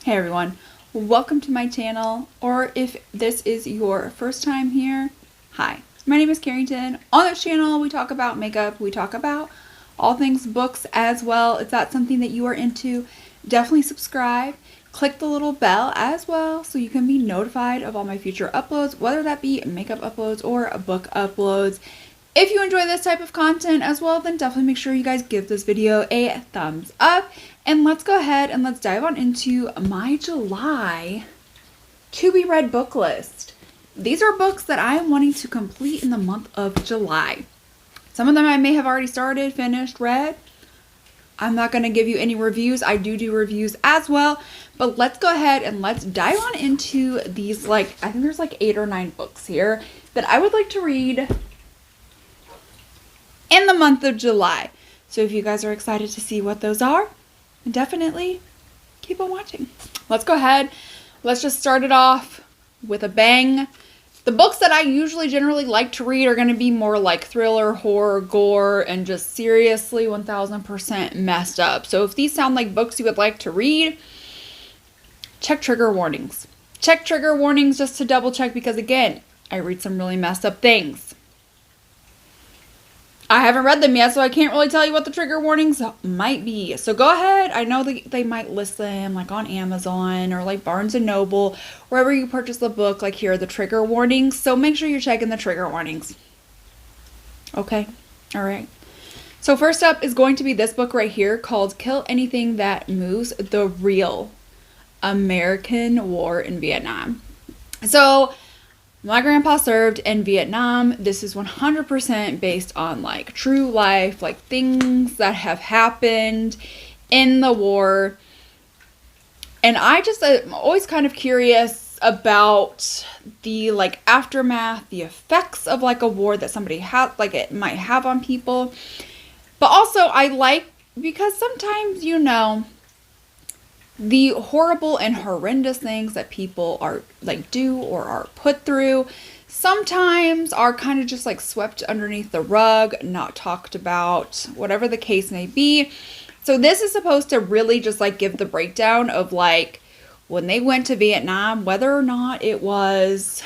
Hey everyone, welcome to my channel, or if this is your first time here, hi. My name is Carrington. On this channel we talk about makeup, we talk about all things books as well. If that's something that you are into, definitely subscribe. Click the little bell as well so you can be notified of all my future uploads, whether that be makeup uploads or book uploads. If you enjoy this type of content as well, then definitely make sure you guys give this video a thumbs up. And let's go ahead and let's dive on into my July to be read book list. These are books that I am wanting to complete in the month of July. Some of them I may have already started, finished, read. I'm not going to give you any reviews. I do reviews as well. But let's go ahead and let's dive on into these, I think there's 8 or 9 books here that I would like to read in the month of July. So if you guys are excited to see what those are, definitely keep on watching. Let's go ahead. Let's just start it off with a bang. The books that I usually generally like to read are going to be more like thriller, horror, gore, and just seriously 1000% messed up. So if these sound like books you would like to read, check trigger warnings. Check trigger warnings just to double check, because again, I read some really messed up things. I haven't read them yet, so I can't really tell you what the trigger warnings might be. So go ahead. I know that they might list them on Amazon or Barnes & Noble, wherever you purchase the book. Here are the trigger warnings. So make sure you're checking the trigger warnings. Okay. All right. So first up is going to be this book right here called Kill Anything That Moves: The Real American War in Vietnam. So my grandpa served in Vietnam. This is 100% based on true life, things that have happened in the war. And I'm always kind of curious about the aftermath, the effects of a war that somebody had, it might have on people. But also because sometimes, the horrible and horrendous things that people are do or are put through sometimes are kind of just swept underneath the rug, not talked about, whatever the case may be. So this is supposed to really just give the breakdown of when they went to Vietnam, whether or not it was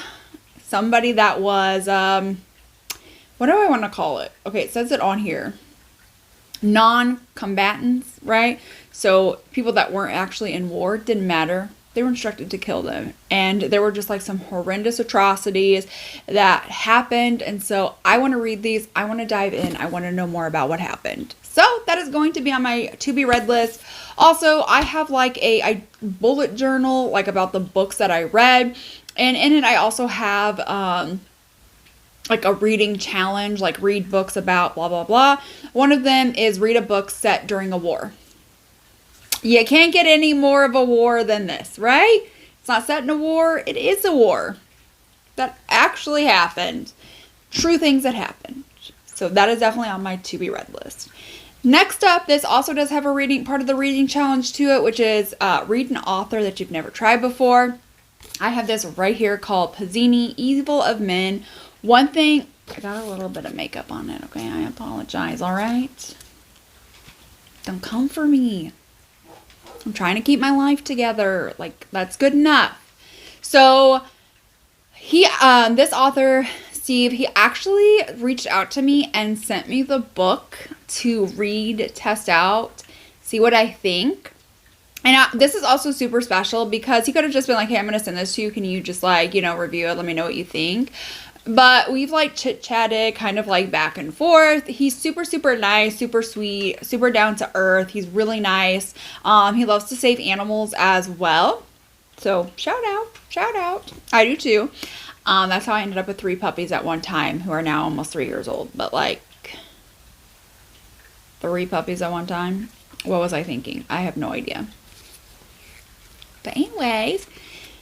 somebody that was what do I want to call it? Okay, it says it on here. Non-combatants, right? So people that weren't actually in war, didn't matter. They were instructed to kill them. And there were just some horrendous atrocities that happened. And so I want to read these. I want to dive in. I want to know more about what happened. So that is going to be on my to be read list. Also, I have a bullet journal about the books that I read. And in it, I also have a reading challenge, read books about blah, blah, blah. One of them is read a book set during a war. You can't get any more of a war than this, right? It's not set in a war. It is a war that actually happened. True things that happened. So that is definitely on my to be read list. Next up, this also does have a part of the reading challenge to it, which is read an author that you've never tried before. I have this right here called Pizzini, Evil of Men. One thing, I got a little bit of makeup on it, okay? I apologize, all right? Don't come for me. I'm trying to keep my life together. That's good enough. So, this author, Steve, he actually reached out to me and sent me the book to read, test out, see what I think. And this is also super special because he could have just been hey, I'm going to send this to you. Can you just review it? Let me know what you think. But we've chit-chatted kind of back and forth. He's super, super nice, super sweet, super down to earth. He's really nice. He loves to save animals as well. So shout out. I do too. That's how I ended up with 3 puppies at one time who are now almost 3 years old. But 3 puppies at one time. What was I thinking? I have no idea. But anyways,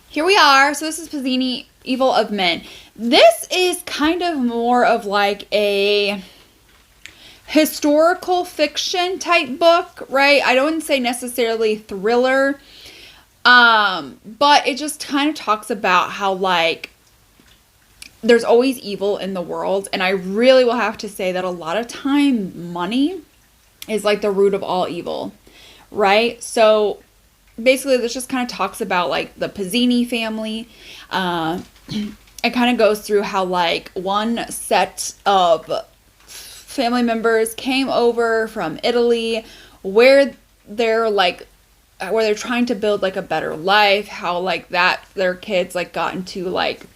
here we are. So this is Pizzini, Evil of Men. This is kind of more of a historical fiction type book, right? I don't say necessarily thriller, but it just kind of talks about how there's always evil in the world. And I really will have to say that a lot of time money is like the root of all evil, right? So basically this just kind of talks about like the Pizzini family. It kind of goes through how like one set of family members came over from Italy where they're trying to build like a better life, how like that their kids like got into like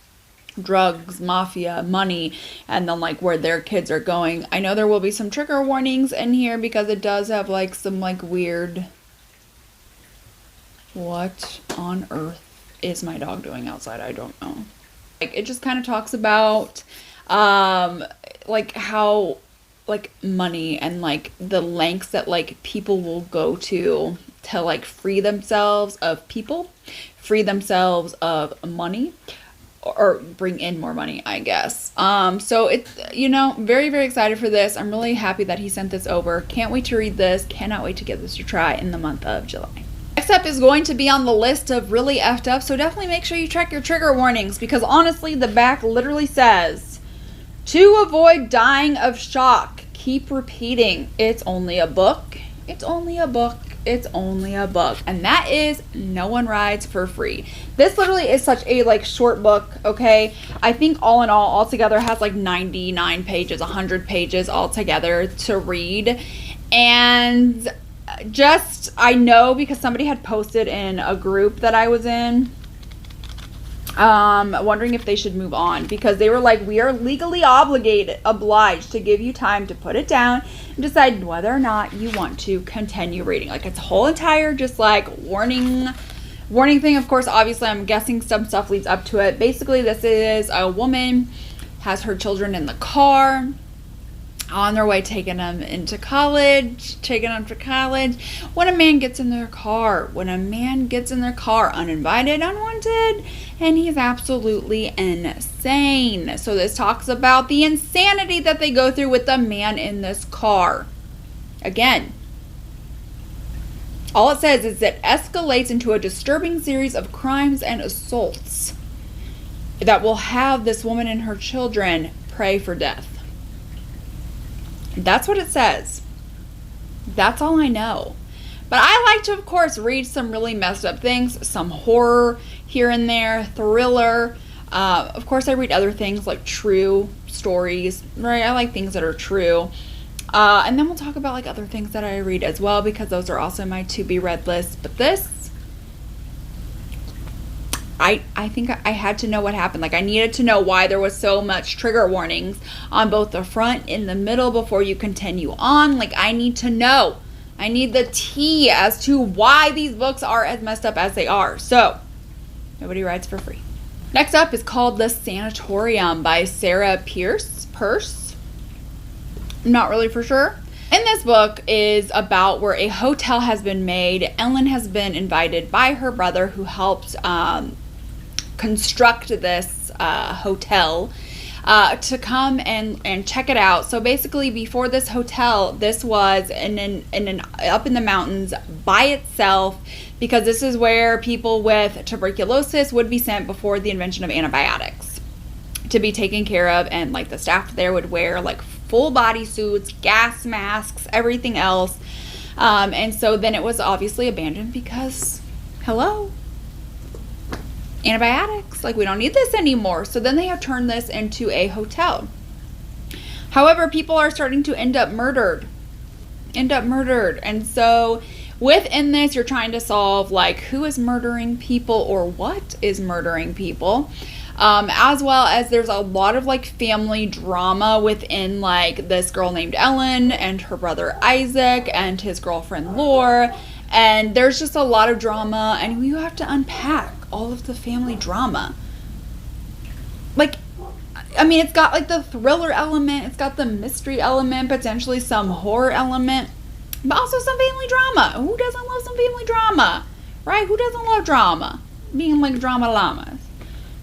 drugs, mafia, money, and then like where their kids are going. I know there will be some trigger warnings in here because it does have like some like weird, what on earth is my dog doing outside? I don't know. Like it just kind of talks about like how like money and like the lengths that like people will go to like free themselves of people, free themselves of money, or bring in more money, I guess. So it's, you know, very, very excited for this. I'm really happy that he sent this over. Can't wait to read this. Cannot wait to give this a try in the month of July. Next up is going to be on the list of really effed up, so definitely make sure you check your trigger warnings, because honestly, the back literally says, to avoid dying of shock, keep repeating, it's only a book, it's only a book, it's only a book. And that is No One Rides for Free. This literally is such a like short book, okay? I think all in all together has like 99 pages, 100 pages all together to read. And just, I know because somebody had posted in a group that I was in, wondering if they should move on, because they were like, we are legally obliged to give you time to put it down and decide whether or not you want to continue reading. Like it's a whole entire just like warning thing. Of course, obviously I'm guessing some stuff leads up to it. Basically, this is a woman has her children in the car on their way, taking them to college, when a man gets in their car, uninvited, unwanted, and he's absolutely insane. So this talks about the insanity that they go through with the man in this car. Again, all it says is it escalates into a disturbing series of crimes and assaults that will have this woman and her children pray for death. That's what it says. That's all I know. But I like to, of course, read some really messed up things, some horror here and there, thriller. Of course, I read other things like true stories, right? I like things that are true. And then we'll talk about like other things that I read as well, because those are also my to be read list. But this, I think I had to know what happened. Like I needed to know why there was so much trigger warnings on both the front and the middle before you continue on. Like I need to know. I need the tea as to why these books are as messed up as they are. So, Nobody Rides for Free. Next up is called The Sanatorium by Sarah Peirce. I'm not really for sure. And this book is about where a hotel has been made. Ellen has been invited by her brother, who helped construct this hotel, to come and check it out. So basically, before this hotel, this was up in the mountains by itself, because this is where people with tuberculosis would be sent before the invention of antibiotics to be taken care of. And like the staff there would wear like full body suits, gas masks, everything else. And so then it was obviously abandoned because, hello, antibiotics, like we don't need this anymore. So then they have turned this into a hotel. However, people are starting to end up murdered. And so within this, you're trying to solve like who is murdering people or what is murdering people. As well as there's a lot of like family drama within like this girl named Ellen and her brother Isaac and his girlfriend Laura. And there's just a lot of drama, and you have to unpack all of the family drama. Like, I mean, it's got like the thriller element, it's got the mystery element, potentially some horror element, but also some family drama. Who doesn't love some family drama, right? Who doesn't love drama? Being like drama llamas.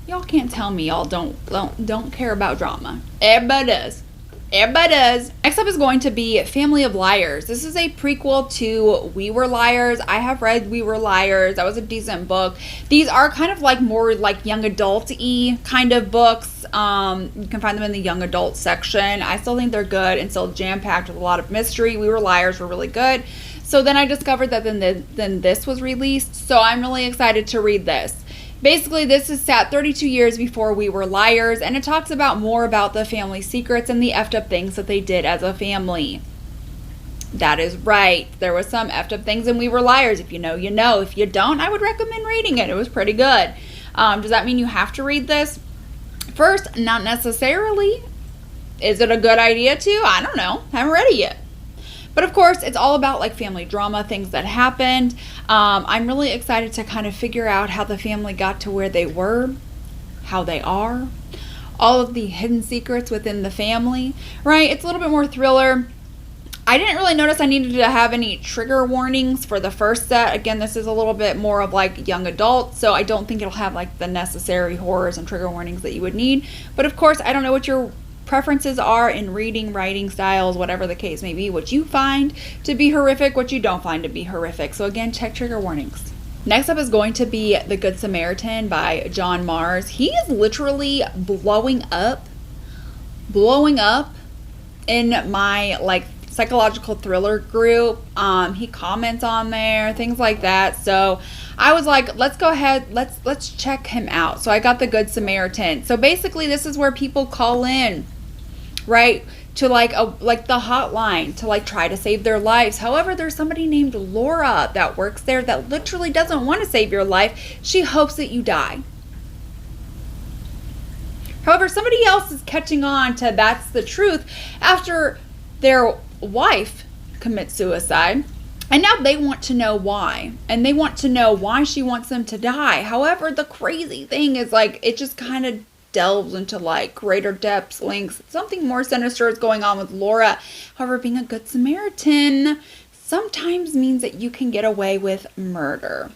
Y'all can't tell me y'all don't care about drama. Everybody does. Everybody does. Next up is going to be Family of Liars. This is a prequel to We Were Liars. I have read We Were Liars. That was a decent book. These are kind of like more like young adult-y kind of books. You can find them in the young adult section. I still think they're good and still jam-packed with a lot of mystery. We Were Liars were really good. So then I discovered that then this was released. So I'm really excited to read this. Basically, this is set 32 years before We Were Liars, and it talks about more about the family secrets and the effed up things that they did as a family. That is right. There was some effed up things in We Were Liars. If you know, you know. If you don't, I would recommend reading it. It was pretty good. Does that mean you have to read this? First, not necessarily. Is it a good idea to? I don't know. Haven't read it yet. But of course, it's all about like family drama, things that happened. I'm really excited to kind of figure out how the family got to where they were, how they are, all of the hidden secrets within the family, right? It's a little bit more thriller. I didn't really notice I needed to have any trigger warnings for the first set. Again, this is a little bit more of like young adult, so I don't think it'll have like the necessary horrors and trigger warnings that you would need. But of course, I don't know what your preferences are in reading, writing styles, whatever the case may be, what you find to be horrific, what you don't find to be horrific. So again, check trigger warnings. Next up is going to be The Good Samaritan by John Mars. He is literally blowing up in my like psychological thriller group. He comments on there, things like that. So I was like, let's go ahead, let's check him out. So I got The Good Samaritan. So basically this is where people call in, right, to like the hotline to like try to save their lives. However, there's somebody named Laura that works there that literally doesn't want to save your life. She hopes that you die. However, somebody else is catching on to that's the truth after their wife commits suicide. And now they want to know why. And they want to know why she wants them to die. However, the crazy thing is like it just kind of delves into like greater depths, links. Something more sinister is going on with Laura. However, being a good Samaritan sometimes means that you can get away with murder.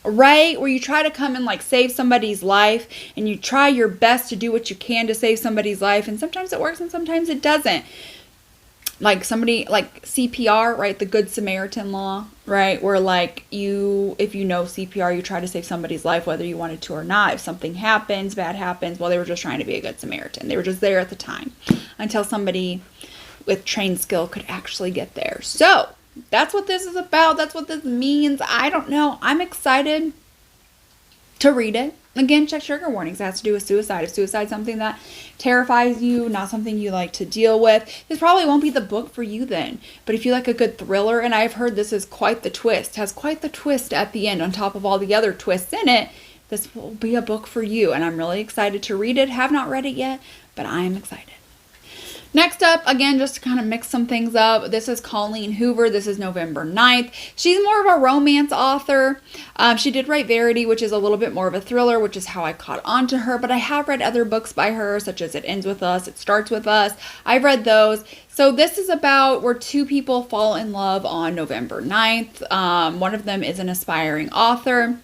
Right? Where you try to come and like save somebody's life and you try your best to do what you can to save somebody's life. And sometimes it works and sometimes it doesn't. Like somebody like CPR, right? The Good Samaritan law, right? Where like if you know CPR, you try to save somebody's life, whether you wanted to or not. If something happens, bad happens, well, they were just trying to be a good Samaritan. They were just there at the time until somebody with trained skill could actually get there. So that's what this is about. That's what this means. I don't know. I'm excited to read it. Again, check trigger warnings. It has to do with suicide. If suicide is something that terrifies you, not something you like to deal with, this probably won't be the book for you then. But if you like a good thriller, and I've heard this is quite the twist, has quite the twist at the end on top of all the other twists in it, this will be a book for you. And I'm really excited to read it. Have not read it yet, but I am excited. Next up, again, just to kind of mix some things up, this is Colleen Hoover. This is November 9th. She's more of a romance author. She did write Verity, which is a little bit more of a thriller, which is how I caught on to her. But I have read other books by her, such as It Ends With Us, It Starts With Us. I've read those. So this is about where two people fall in love on November 9th. One of them is an aspiring author.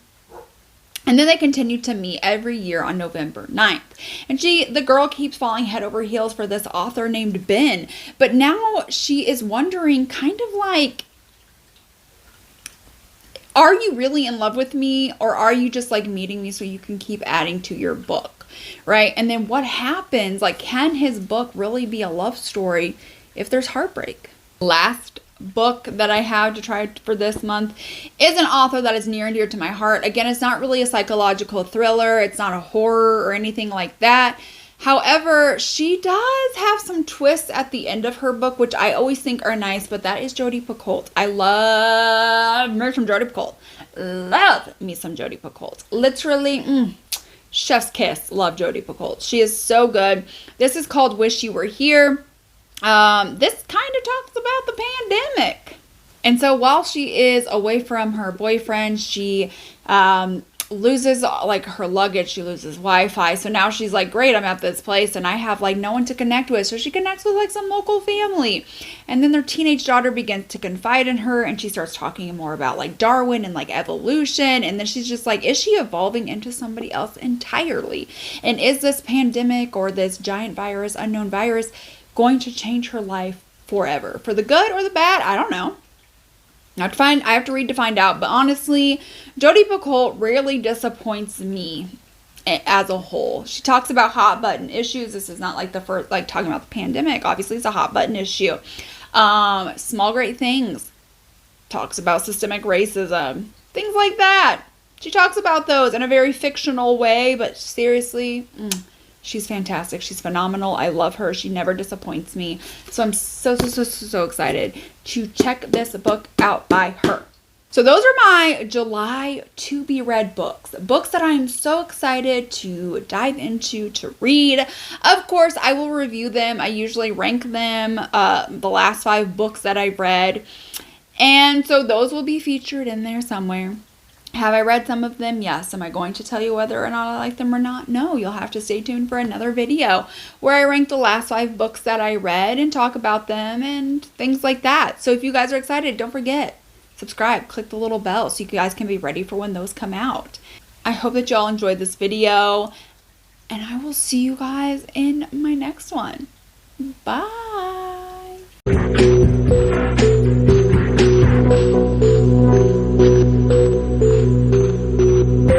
And then they continue to meet every year on November 9th. And the girl keeps falling head over heels for this author named Ben. But now she is wondering kind of like, are you really in love with me? Or are you just like meeting me so you can keep adding to your book? Right? And then what happens? Like, can his book really be a love story if there's heartbreak? Last book that I have to try for this month is an author that is near and dear to my heart. Again, it's not really a psychological thriller. It's not a horror or anything like that. However, she does have some twists at the end of her book, which I always think are nice, but that is Jodi Picoult. I love me some Jodi Picoult. Love me some Jodi Picoult. Literally, chef's kiss. Love Jodi Picoult. She is so good. This is called Wish You Were Here. This kind of talks about the pandemic. And so while she is away from her boyfriend, she loses like her luggage. She loses Wi-Fi. So now she's like, great, I'm at this place and I have like no one to connect with. So she connects with like some local family. And then their teenage daughter begins to confide in her and she starts talking more about like Darwin and like evolution. And then she's just like, is she evolving into somebody else entirely? And is this pandemic or this giant virus, unknown virus, going to change her life forever. For the good or the bad, I don't know. I have to read to find out. But honestly, Jodi Picoult rarely disappoints me as a whole. She talks about hot button issues. This is not like the first, like talking about the pandemic. Obviously, it's a hot button issue. Small Great Things talks about systemic racism, things like that. She talks about those in a very fictional way, but seriously, she's fantastic. She's phenomenal. I love her. She never disappoints me. So I'm so excited to check this book out by her. So those are my July to be read books. Books that I'm so excited to dive into, to read. Of course, I will review them. I usually rank them, the last 5 books that I've read. And so those will be featured in there somewhere. Have I read some of them? Yes. Am I going to tell you whether or not I like them or not? No. You'll have to stay tuned for another video where I rank the last 5 books that I read and talk about them and things like that. So if you guys are excited, don't forget, subscribe, click the little bell so you guys can be ready for when those come out. I hope that y'all enjoyed this video, and I will see you guys in my next one. Bye.